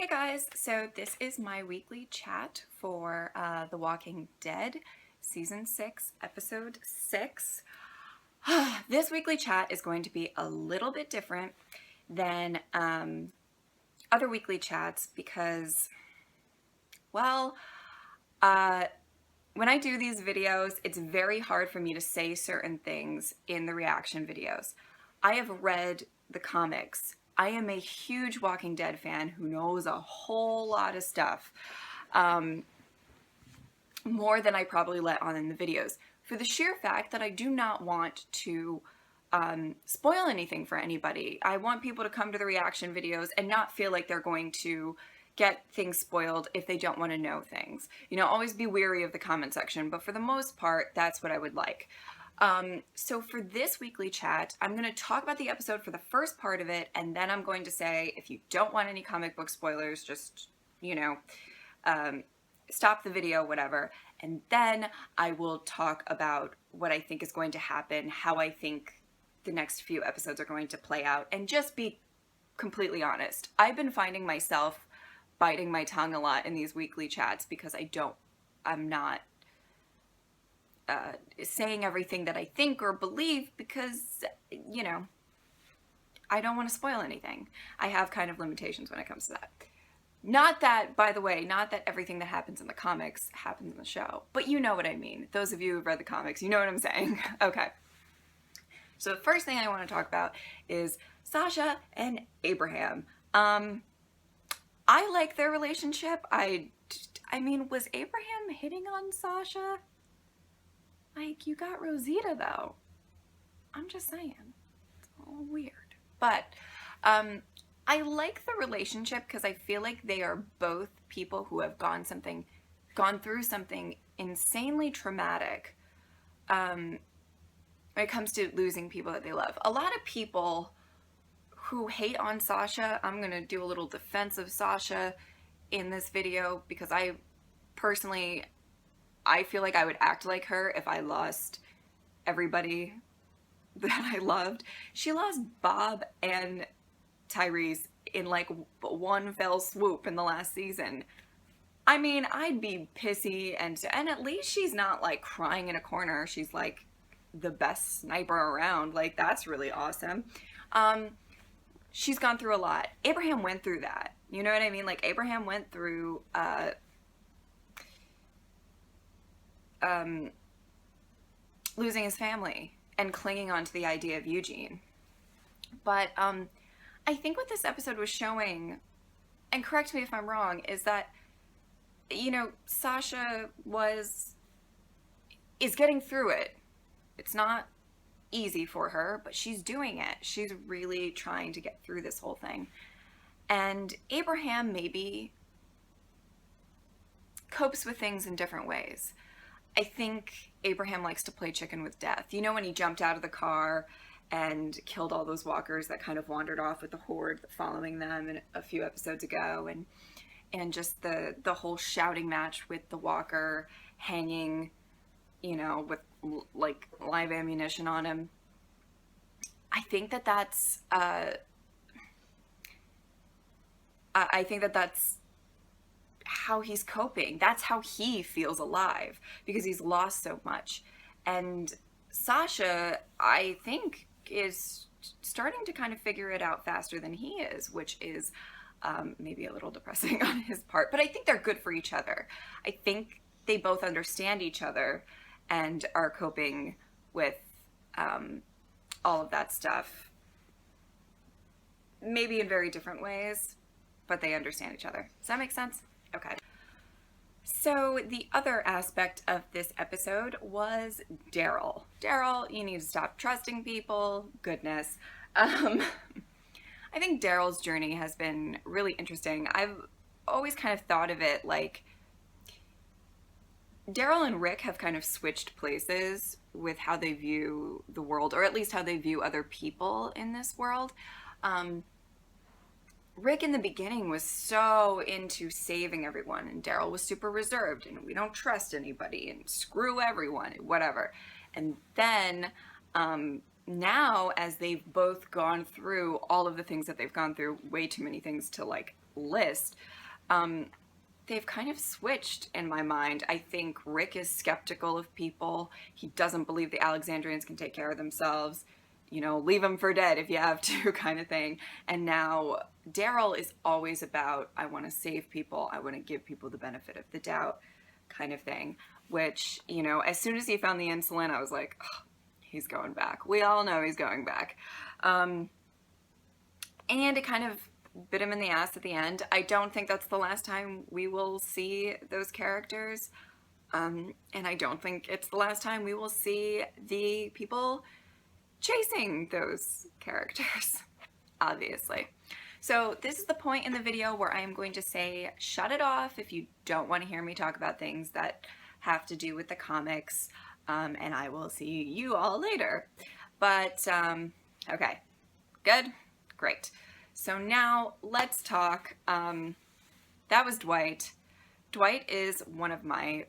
Hey guys, so this is my weekly chat for The Walking Dead, Season 6, Episode 6. This weekly chat is going to be a little bit different than other weekly chats because, well, when I do these videos, it's very hard for me to say certain things in the reaction videos. I have read the comics. I am a huge Walking Dead fan who knows a whole lot of stuff, more than I probably let on in the videos, for the sheer fact that I do not want to spoil anything for anybody. I want people to come to the reaction videos and not feel like they're going to get things spoiled if they don't want to know things. You know, always be wary of the comment section, but for the most part, that's what I would like. So for this weekly chat, I'm going to talk about the episode for the first part of it, and then I'm going to say, if you don't want any comic book spoilers, just, stop the video, whatever. And then I will talk about what I think is going to happen, how I think the next few episodes are going to play out, and just be completely honest. I've been finding myself biting my tongue a lot in these weekly chats because I'm not saying everything that I think or believe because, I don't want to spoil anything. I have kind of limitations when it comes to that. Not that, by the way, not that everything that happens in the comics happens in the show, but you know what I mean. Those of you who've read the comics, you know what I'm saying. Okay. So the first thing I want to talk about is Sasha and Abraham. I like their relationship. I mean, was Abraham hitting on Sasha? Like, you got Rosita, though. I'm just saying. It's all weird. But, I like the relationship because I feel like they are both people who have gone through something insanely traumatic when it comes to losing people that they love. A lot of people who hate on Sasha, I'm going to do a little defense of Sasha in this video because I feel like I would act like her if I lost everybody that I loved. She lost Bob and Tyrese in like one fell swoop in the last season. I mean, I'd be pissy, and at least she's not like crying in a corner. She's like the best sniper around. Like, that's really awesome. She's gone through a lot. Abraham went through that. You know what I mean? Like, Abraham went through losing his family and clinging on to the idea of Eugene. But I think what this episode was showing, and correct me if I'm wrong, is that, Sasha is getting through it. It's not easy for her, but she's doing it. She's really trying to get through this whole thing. And Abraham maybe copes with things in different ways. I think Abraham likes to play chicken with death. You know, when he jumped out of the car and killed all those walkers that kind of wandered off with the horde following them a few episodes ago, and just the whole shouting match with the walker hanging, with like live ammunition on him. I think that's how he's coping. That's how he feels alive because he's lost so much. And Sasha, I think, is starting to kind of figure it out faster than he is, which is maybe a little depressing on his part. But I think they're good for each other. I think they both understand each other and are coping with all of that stuff. Maybe in very different ways, but they understand each other. Does that make sense? Okay. So the other aspect of this episode was Daryl. Daryl, you need to stop trusting people. Goodness. I think Daryl's journey has been really interesting. I've always kind of thought of it like Daryl and Rick have kind of switched places with how they view the world, or at least how they view other people in this world. Rick in the beginning was so into saving everyone, and Daryl was super reserved, and we don't trust anybody, and screw everyone, whatever. And then now, as they've both gone through all of the things that they've gone through, way too many things to like list, they've kind of switched in my mind. I think Rick is skeptical of people. He doesn't believe the Alexandrians can take care of themselves. You know, leave them for dead if you have to, kind of thing. And now Daryl is always about, I want to save people. I want to give people the benefit of the doubt, kind of thing. Which, you know, as soon as he found the insulin, I was like, oh, he's going back. We all know he's going back. And it kind of bit him in the ass at the end. I don't think that's the last time we will see those characters. And I don't think it's the last time we will see the people chasing those characters, obviously. So this is the point in the video where I am going to say, shut it off if you don't want to hear me talk about things that have to do with the comics, and I will see you all later. But, okay, good, great. So now let's talk. That was Dwight. Dwight is one of my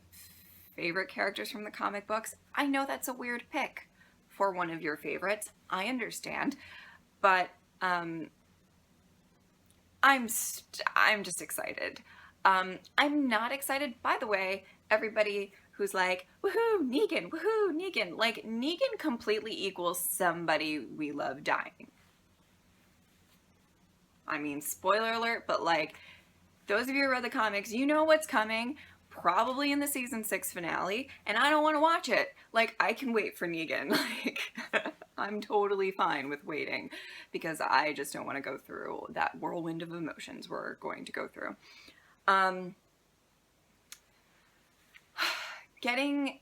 favorite characters from the comic books. I know that's a weird pick for one of your favorites. I understand, but I'm just excited. I'm not excited, by the way, everybody who's like, woohoo, Negan, woohoo, Negan. Like, Negan completely equals somebody we love dying. I mean, spoiler alert, but like, those of you who read the comics, you know what's coming, probably in the season 6 finale, and I don't want to watch it. Like, I can wait for Negan. Like, I'm totally fine with waiting, because I just don't want to go through that whirlwind of emotions we're going to go through. Getting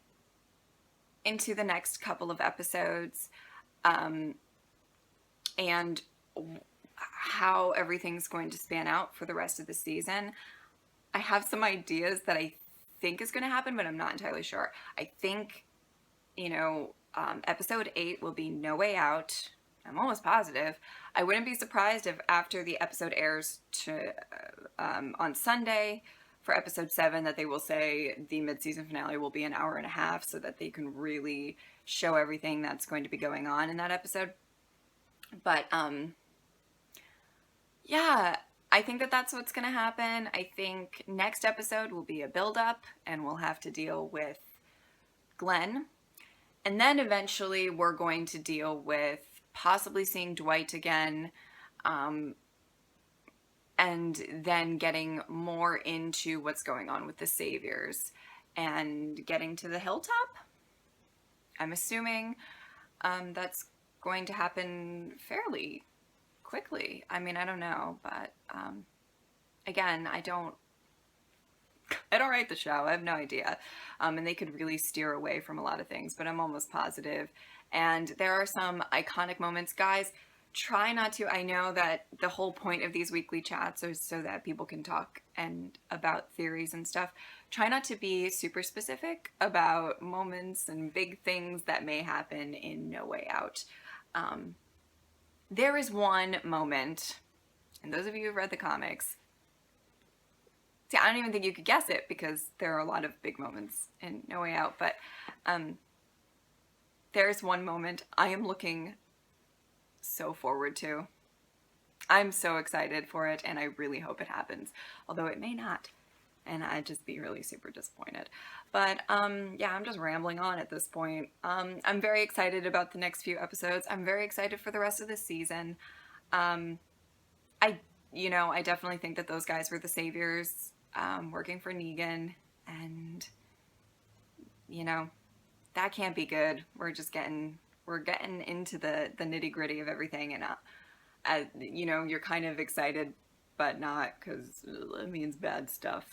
into the next couple of episodes, and how everything's going to span out for the rest of the season, I have some ideas that I think is going to happen, but I'm not entirely sure. I think, you know, episode 8 will be No Way Out. I'm almost positive. I wouldn't be surprised if after the episode airs on Sunday for episode 7 that they will say the mid-season finale will be an hour and a half, so that they can really show everything that's going to be going on in that episode. But, yeah, I think that that's what's going to happen. I think next episode will be a build-up, and we'll have to deal with Glenn. And then eventually we're going to deal with possibly seeing Dwight again, and then getting more into what's going on with the Saviors and getting to the hilltop. I'm assuming that's going to happen fairly quickly. I mean, I don't know, but again, I don't write the show. I have no idea. And they could really steer away from a lot of things, but I'm almost positive. And there are some iconic moments. Guys, try not to. I know that the whole point of these weekly chats is so that people can talk and about theories and stuff. Try not to be super specific about moments and big things that may happen in No Way Out. There is one moment, and those of you who've read the comics, see, I don't even think you could guess it, because there are a lot of big moments in No Way Out, but there's one moment I am looking so forward to. I'm so excited for it, and I really hope it happens, although it may not, and I'd just be really super disappointed. But yeah, I'm just rambling on at this point. I'm very excited about the next few episodes. I'm very excited for the rest of the season. I definitely think that those guys were the Saviors, working for Negan, and you know, that can't be good. We're getting into the nitty gritty of everything, and you know, you're kind of excited, but not, because it means bad stuff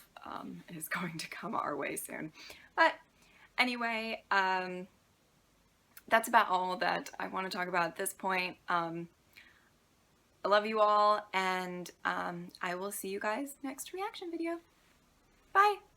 is going to come our way soon. But anyway, that's about all that I want to talk about at this point. I love you all, and I will see you guys next reaction video. Bye!